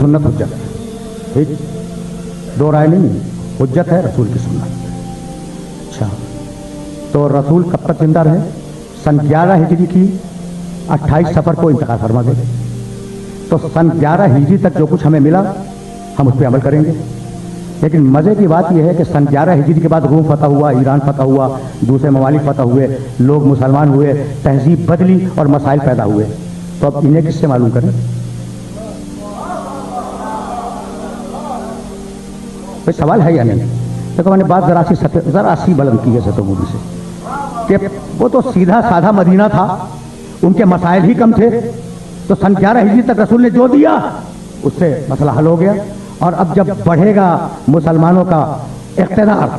सुन्नत हुज्जत है, ठीक, दो राय नहीं, हुज्जत है रसूल की सुन्नत। अच्छा, तो रसूल कब तक जिंदा रहे? सन 11 हिजरी की 28 सफर को इंतकाल फरमा गए। तो सन 11 हिजरी तक जो कुछ हमें मिला हम उस पर अमल करेंगे। लेकिन मजे की बात यह है कि सन 11 हिजरी के बाद रूम फतह हुआ, ईरान फतह हुआ, दूसरे ममालिक फतह हुए, लोग मुसलमान हुए, तहजीब बदली और मसाइल पैदा हुए। तो अब इन्हें किससे मालूम करें? कोई सवाल है या नहीं? देखो मैंने बात जरा सी बुलंद की है सतोबूरी से कि वो तो सीधा साधा मदीना था, उनके मसाइल ही कम थे। तो सन 11 हिजरी तक रसूल ने जो दिया उससे मसला हल हो गया। और अब जब बढ़ेगा मुसलमानों का इक़्तिदार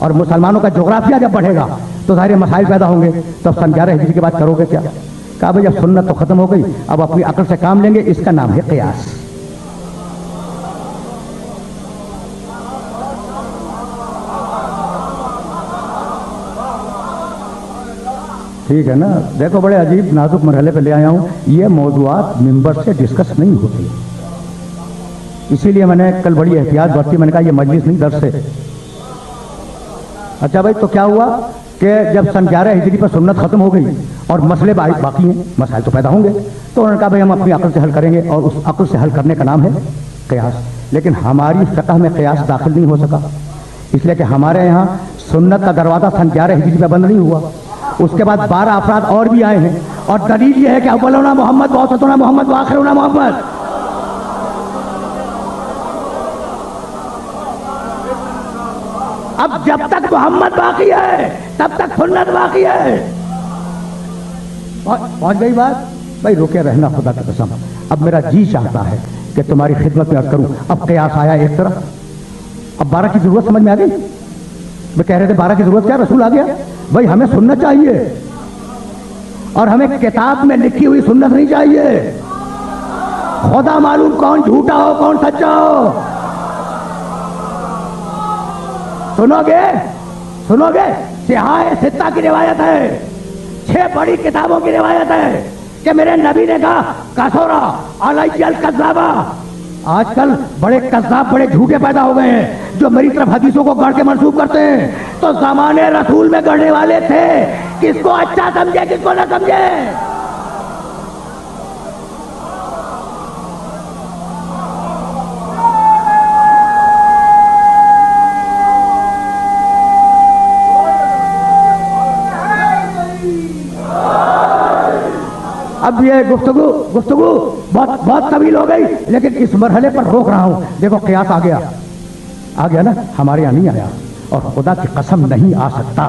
और मुसलमानों का जोग्राफिया जब बढ़ेगा तो सारे मसाइल पैदा होंगे। तो सन 11 हिजरी के बाद करोगे क्या? कहा भाई अब सुन्नत तो खत्म हो गई, अब अपनी अक्ल से काम लेंगे, इसका नाम है क़ियास। ठीक है ना? देखो बड़े अजीब नाजुक मरहले पे ले आया हूं। ये मौजूआत मिंबर से डिस्कस नहीं होती, इसीलिए मैंने कल बड़ी एहतियात बरती। मैंने कहा ये मजलिस नहीं, दर्स है। अच्छा भाई, तो क्या हुआ कि जब सन 11 हिजरी पर सुन्नत खत्म हो गई और मसले बाकी हैं, मसाइल तो पैदा होंगे, तो उन्होंने कहा भाई हम अपनी अक्ल से हल करेंगे, और उस अक्ल से हल करने का नाम है क़ियास। लेकिन हमारी फ़िक़्ह में क़ियास दाखिल नहीं हो सका, इसलिए कि हमारे यहाँ सुन्नत का दरवाज़ा सन 11 हिजरी पर बंद नहीं हुआ। उसके बाद 12 अफराद और भी आए हैं, और दलील ये है कि अव्वलुना मोहम्मद व औसतुना मोहम्मद व आखिरुना मोहम्मद। अब जब तक मोहम्मद बाकी है तब तक सुन्नत बाकी है। पहुंच गई बात? भाई रुके रहना खुदा की कसम। अब मेरा जी चाहता है कि तुम्हारी खिदमत में अर्ज करूं। अब क़ियास आया एक तरफ, अब 12 की जरूरत समझ में आ गई। मैं कह रहे थे 12 की जरूरत क्या, रसूल आ गया। भाई हमें सुन्नत चाहिए, और हमें किताब में लिखी हुई सुन्नत नहीं चाहिए। खुदा मालूम कौन झूठा हो कौन सच्चा हो। सुनोगे सुनोगे, सिहाए सित्ता की रिवायत है, 6 बड़ी किताबों की रिवायत है कि मेरे नबी ने कहा कसौरा अलैयल कज़्ज़ाबा। आजकल बड़े कज़्ज़ाब, बड़े झूठे पैदा हो गए हैं जो मेरी तरफ हदीसों को गढ़ के मंसूब करते हैं। तो ज़माने रसूल में गढ़ने वाले थे, किसको अच्छा समझे किसको ना समझे। अब ये गुफ्तगू बहुत तवील हो गई, लेकिन इस मरहले पर रोक रहा हूं। देखो क़ियास आ गया ना, हमारे यहां नहीं आया, और खुदा की कसम नहीं आ सकता।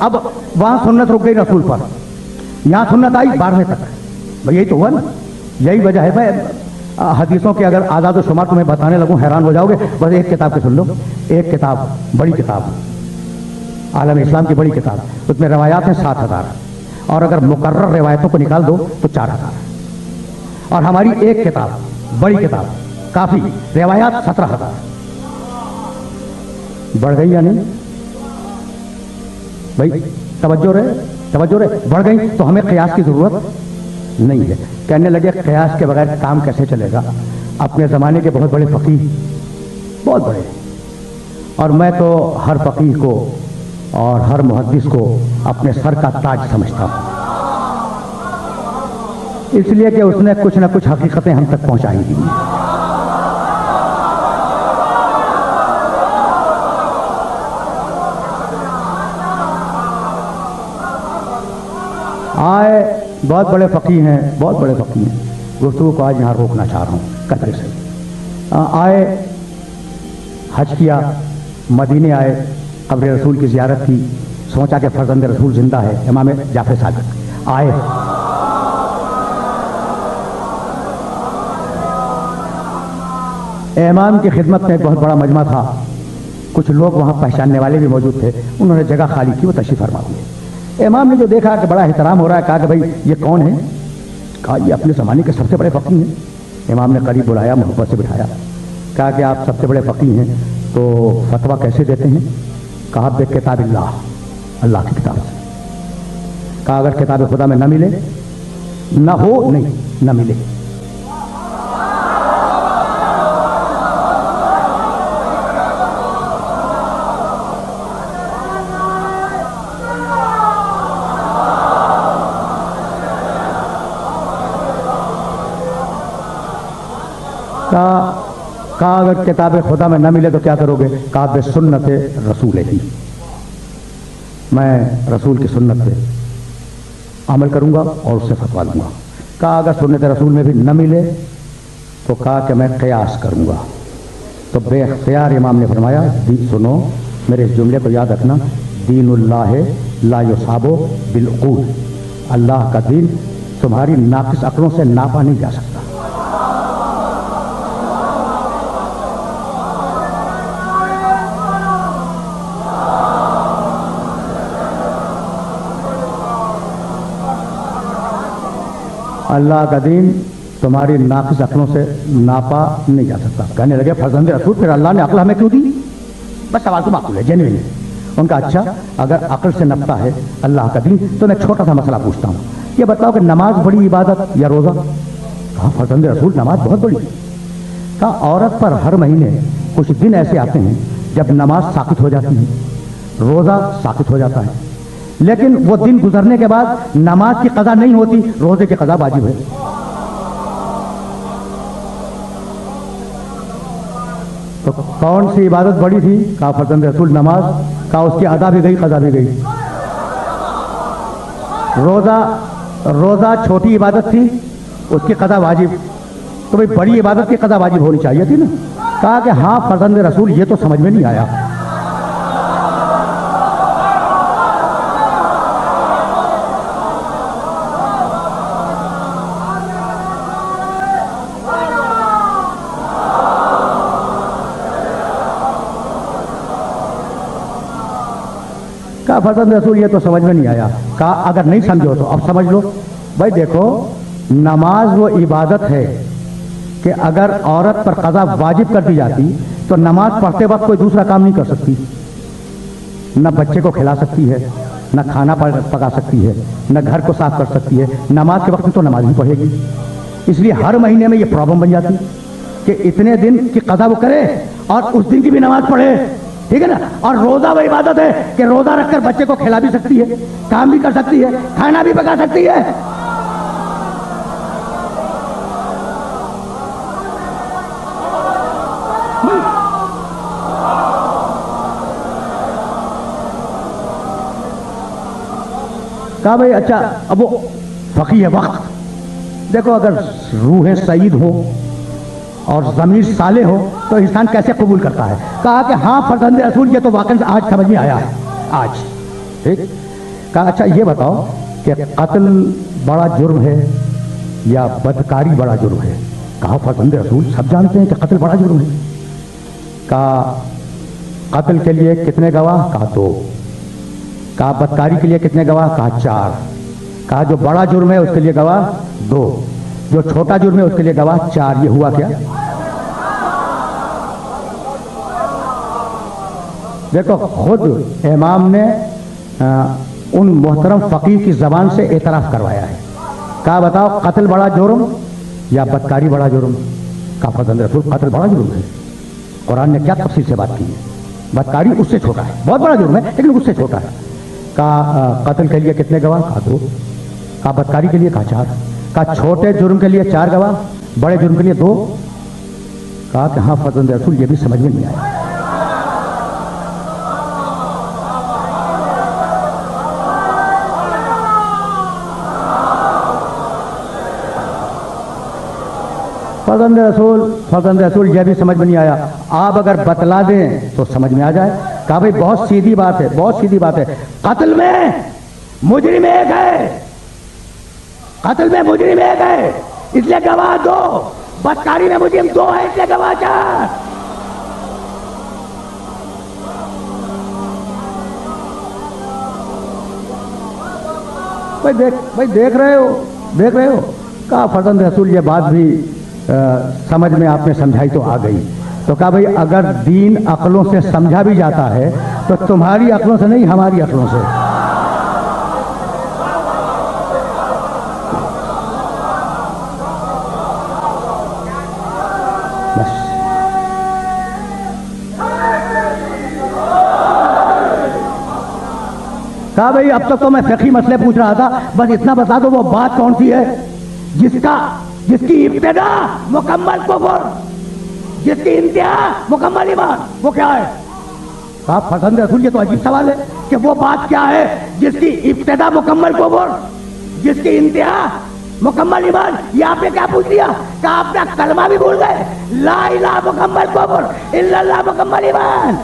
अब वहां सुन्नत रुक गई रसूल पर, यहां सुन्नत आई 12वें तक। भाई यही तो हुआ ना, यही वजह है। भाई हदीसों के अगर आज़ाद शुमार तुम्हें बताने लगूं हैरान हो जाओगे। बस एक किताब के सुन लो, एक किताब, बड़ी किताब, आलम इस्लाम की बड़ी किताब, उसमें रवायात हैं 7000, और अगर मुकर्रर रिवायतों को निकाल दो तो 4000। और हमारी एक किताब, बड़ी किताब, काफी, रिवायात 17000। बढ़ गई या नहीं भाई? तवज्जो रहे, बढ़ गई। तो हमें क़ियास की जरूरत नहीं है। कहने लगे क़ियास के बगैर काम कैसे चलेगा। अपने ज़माने के बहुत बड़े फ़कीह, बहुत बड़े, और मैं तो हर फ़कीह को और हर मुहद्दिस को अपने सर का ताज समझता हूं, इसलिए कि उसने कुछ ना कुछ हकीकतें हम तक पहुंचाई दी। आए बहुत बड़े फ़कीह हैं, बहुत बड़े फ़कीह हैं। गुफ्तगू को आज यहाँ रोकना चाह रहा हूँ कतरे से। आए, हज किया, मदीने आए, कब्र रसूल की ज़ियारत की, सोचा कि फर्जंद रसूल जिंदा है, इमाम जाफ़र सादिक़ आए। इमाम की खिदमत में एक बहुत बड़ा मजमा था, कुछ लोग वहाँ पहचानने वाले भी मौजूद थे। उन्होंने जगह खाली की, वो तशरीफ़ फरमा दिए। इमाम ने जो देखा कि बड़ा एहतराम हो रहा है, कहा कि भाई ये कौन है? कहा ये अपने ज़माने के सबसे बड़े फ़कीह हैं। इमाम ने करीब बुलाया, मोहब्बत से बिठाया, कहा कि आप सबसे बड़े फ़कीह हैं तो फतवा कैसे देते हैं? कहा बे किताबिल्लाह, अल्लाह की किताब से। कहा अगर किताब खुदा में न मिले, न हो नहीं, न मिले। कहा अगर किताब खुदा में न मिले तो क्या करोगे? कहा बे सुन्नत रसूल ही, मैं रसूल की सुन्नत पे अमल करूंगा और उससे फतवा लूंगा। कहा अगर सुन्नत रसूल में भी न मिले तो कहा कि मैं क़यास करूंगा। तो बेख्तियार इमाम ने फरमाया, सुनो मेरे इस जुमले को याद रखना, दीनुल्लाह ला युसाबो बिलउक़ूल, अल्लाह का दीन तुम्हारी नाक़िस अक्लों से नापा नहीं जा सकता। अल्लाह का दीन तुम्हारी नाक़िस अक्लों से नापा नहीं जा सकता। कहने लगे फर्जंद रसूल, फिर अल्लाह ने अक्ल हमें क्यों दी? बस सवाल तो माकूल है, जेन्युइन है। उनका अच्छा, अगर अक्ल से नपता है अल्लाह का दीन तो मैं छोटा सा मसला पूछता हूँ, ये बताओ कि नमाज बड़ी इबादत या रोज़ा? कहा फर्जंद रसूल नमाज बहुत बड़ी। कहा औरत पर हर महीने कुछ दिन ऐसे आते हैं जब नमाज साकित हो जाती है, रोज़ा साकित हो जाता है, लेकिन वो दिन गुजरने के बाद नमाज की कज़ा नहीं होती, रोज़े की कज़ा वाजिब है। तो कौन सी इबादत बड़ी थी? कहा फर्जंद रसूल नमाज। कहा उसकी अदा भी गई, कज़ा भी गई। रोज़ा छोटी इबादत थी, उसकी कज़ा वाजिब, तो भाई बड़ी इबादत की कज़ा वाजिब होनी चाहिए थी ना। कहा कि हाँ फर्जंद रसूल, ये तो समझ में नहीं आया। कहा फर्जंद रसूल ये तो समझ में नहीं आया। कहा अगर नहीं समझो तो अब समझ लो। भाई देखो, नमाज वो इबादत है कि अगर औरत पर कज़ा वाजिब कर दी जाती तो नमाज पढ़ते वक्त कोई दूसरा काम नहीं कर सकती, न बच्चे को खिला सकती है, न खाना पका सकती है, न घर को साफ कर सकती है। नमाज के वक्त में तो नमाज ही पढ़ेगी। इसलिए हर महीने में ये प्रॉब्लम बन जाती कि इतने दिन की कज़ा वो करे और उस दिन की भी नमाज पढ़े, ठीक है ना। और रोज़ा वो इबादत है कि रोज़ा रखकर बच्चे को खिला भी सकती है, काम भी कर सकती है, खाना भी पका सकती है। कहा भाई अच्छा, अब वो फकीह वक्त देखो, अगर रूह सईद हो और ज़मीर साले हो तो इंसान कैसे कबूल करता है? कहा कि हाँ फर्जंद रसूल ये तो वाकई आज समझ में आया है, आज। ठीक। कहा अच्छा ये बताओ कि कत्ल बड़ा जुर्म है या बदकारी बड़ा जुर्म है? कहा फर्जंद रसूल सब जानते हैं कि कत्ल बड़ा जुर्म है। कहा कत्ल के लिए कितने गवाह? कहा 2। कहा बदकारी के लिए कितने गवाह? कहा 4। कहा जो बड़ा जुर्म है उसके लिए गवाह 2, जो छोटा जुर्म है उसके लिए गवाह 4। ये हुआ क्या? देखो खुद इमाम ने उन मोहतरम फ़कीर की ज़बान से एतराफ़ करवाया है। कहा बताओ कत्ल बड़ा जुर्म या बदकारी बड़ा जुर्म? कहा फर्जंद रसूल कत्ल बड़ा जुर्म है। कुरान ने क्या तफसील से बात की है? बदकारी उससे छोटा है, बहुत बड़ा जुर्म है लेकिन उससे छोटा है। कहा कत्ल के लिए कितने गवाह? कहा 2। कहा बदकारी के लिए? कहा 4। कहा छोटे जुर्म के लिए 4 गवाह, बड़े जुर्म के लिए 2। कहा कि हाँ फर्जंद रसूल ये भी समझ में नहीं आया। फर्जंद रसूल यह भी समझ में नहीं आया। आप अगर बतला दें तो समझ में आ जाए। कहा भाई बहुत सीधी बात है, बहुत सीधी बात है। कत्ल में मुजरिम एक है, कत्ल में मुजरिम एक है इसलिए गवाह 2, बदकारी में मुजरिम 2 है इसलिए गवाह 4। भाई देख रहे हो। कहा फर्जंद रसूल ये बात भी समझ में आपने समझाई तो आ गई। तो कहा भाई अगर दीन अक्लों से समझा भी जाता है तो तुम्हारी अक्लों से नहीं, हमारी अक्लों से। बस कहा भाई अब तक तो मैं फ़िक़ही मसले पूछ रहा था, बस इतना बता दो वो बात कौन सी है जिसकी इब्तिदा मुकम्मल कुफ्र जिसकी इंतहा मुकम्मल ईमान, वो क्या है? साहब फर्जंद रसूल, ये तो अजीब सवाल है कि वो बात क्या है जिसकी इब्तिदा मुकम्मल कुफ्र, जिसकी इंतहा मुकम्मल ईमान। ये आपने क्या पूछ लिया? क्या आप अपना कलमा भी भूल गए? ला इलाहा मुकम्मल कुफ्र, इल्लल्लाह मुकम्मल ईमान।